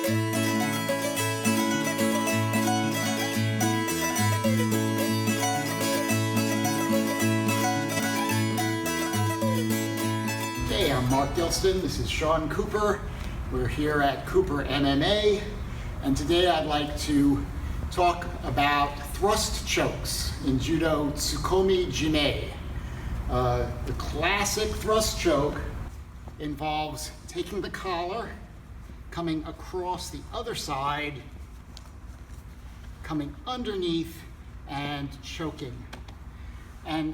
I'm Mark Gilston, this is Sean Cooper. We're here at CooperMMA, and today I'd like to talk about thrust chokes in Judo Tsukkomi Jime. The classic thrust choke involves taking the collar, coming across the other side, coming underneath, and choking. And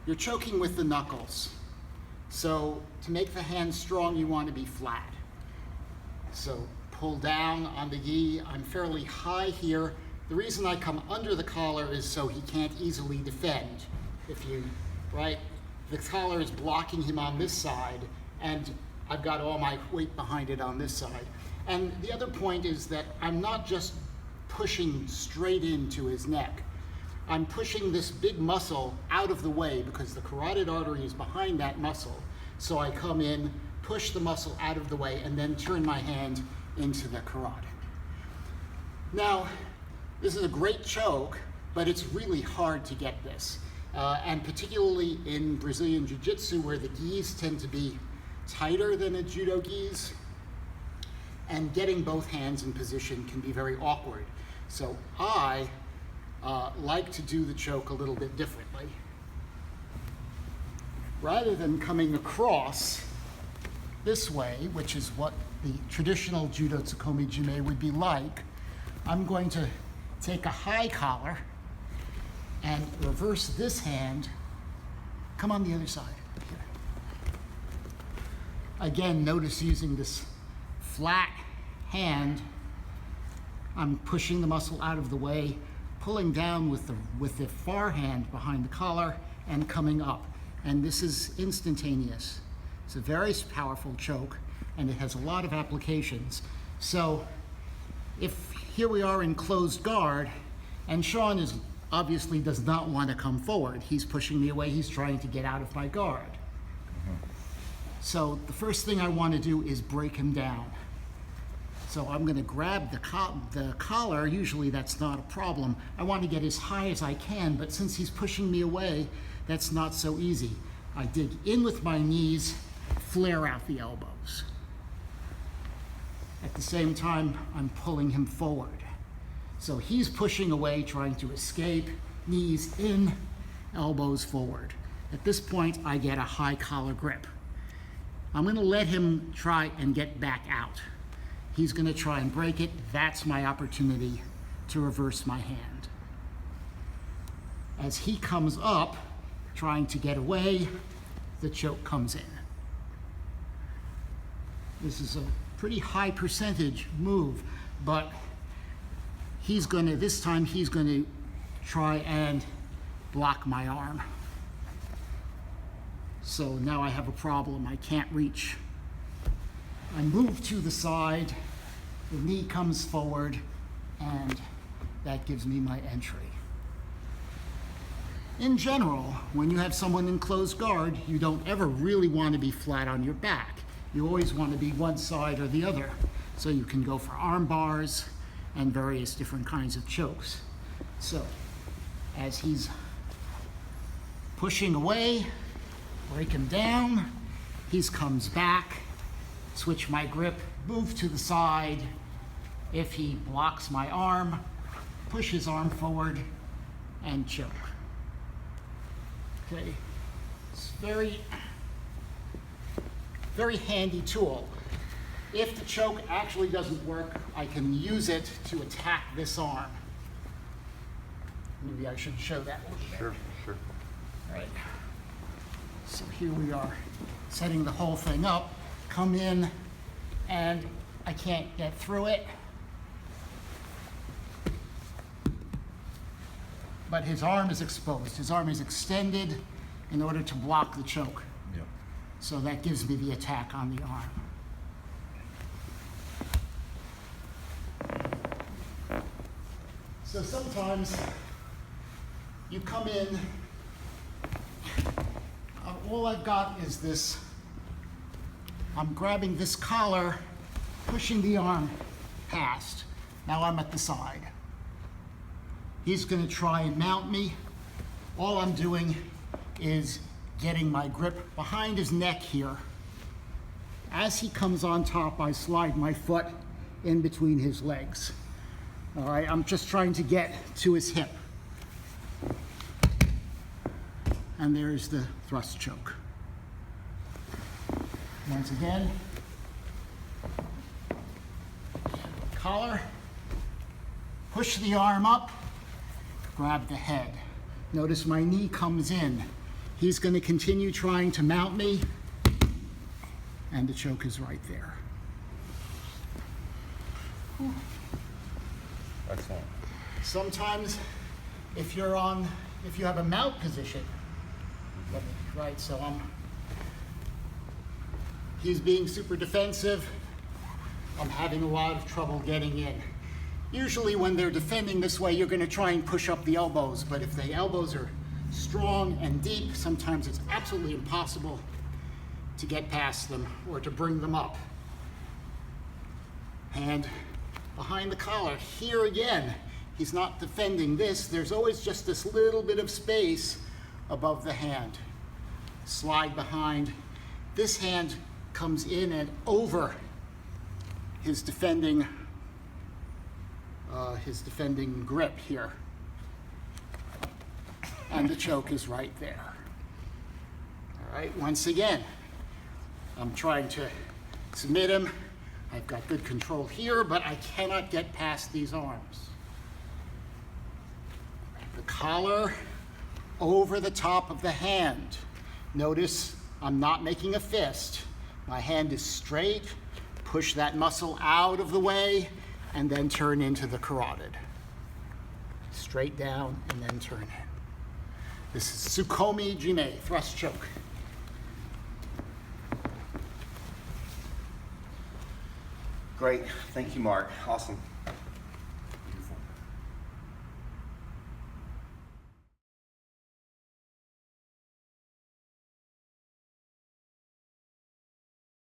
you're choking with the knuckles. So to make the hand strong, you want to be flat. So pull down on the gi. I'm fairly high here. The reason I come under the collar is so he can't easily defend. Right? The collar is blocking him on this side, and I've got all my weight behind it on this side. And the other point is that I'm not just pushing straight into his neck. I'm pushing this big muscle out of the way because the carotid artery is behind that muscle. So I come in, push the muscle out of the way, and then turn my hand into the carotid. Now, this is a great choke, but it's really hard to get this. And particularly in Brazilian Jiu-Jitsu, where the gis tend to be tighter than a judo gis, and getting both hands in position can be very awkward. So I like to do the choke a little bit differently. Rather than coming across this way, which is what the traditional Judo Tsukkomi Jime would be like, I'm going to take a high collar and reverse this hand, come on the other side. Again, notice using this flat hand, I'm pushing the muscle out of the way, pulling down with the far hand behind the collar and coming up. And this is instantaneous. It's a very powerful choke, and it has a lot of applications. So if here we are in closed guard, and Sean obviously does not want to come forward. He's pushing me away. He's trying to get out of my guard. So the first thing I want to do is break him down. So I'm going to grab the collar. Usually that's not a problem. I want to get as high as I can, but since he's pushing me away, that's not so easy. I dig in with my knees, flare out the elbows. At the same time, I'm pulling him forward. So he's pushing away, trying to escape, knees in, elbows forward. At this point, I get a high collar grip. I'm going to let him try and get back out. He's going to try and break it. That's my opportunity to reverse my hand. As he comes up, trying to get away, the choke comes in. This is a pretty high percentage move, but this time he's going to try and block my arm. So now I have a problem. I can't reach. I move to the side, the knee comes forward, and that gives me my entry. In general, when you have someone in closed guard, you don't ever really want to be flat on your back. You always want to be one side or the other. So you can go for arm bars and various different kinds of chokes. So as he's pushing away, break him down, he comes back, switch my grip, move to the side. If he blocks my arm, push his arm forward and choke. Okay, it's very, very handy tool. If the choke actually doesn't work, I can use it to attack this arm. Maybe I should show that a little bit. Sure. All right. So here we are, setting the whole thing up. Come in, and I can't get through it. But his arm is exposed. His arm is extended in order to block the choke. Yep. So that gives me the attack on the arm. So sometimes you come in, all I've got is this, I'm grabbing this collar, pushing the arm passed. Now I'm at the side. He's going to try and mount me. All I'm doing is getting my grip behind his neck here. As he comes on top, I slide my foot in between his legs. All right, I'm just trying to get to his hip. And there's the thrust choke. Once again, collar, push the arm up, grab the head. Notice my knee comes in. He's going to continue trying to mount me, and the choke is right there. Excellent. Sometimes, if you have a mount position, right, so he's being super defensive, I'm having a lot of trouble getting in. Usually when they're defending this way, you're going to try and push up the elbows, but if the elbows are strong and deep, sometimes it's absolutely impossible to get past them or to bring them up. Hand behind the collar. Here again, he's not defending this. There's always just this little bit of space above the hand. Slide behind. This hand comes in and over his defending grip here. And the choke is right there. All right, once again, I'm trying to submit him. I've got good control here, but I cannot get past these arms. The collar over the top of the hand. Notice I'm not making a fist. My hand is straight. Push that muscle out of the way and then turn into the carotid. Straight down and then turn in. This is Tsukkomi Jime, thrust choke. Great. Thank you, Mark. Awesome.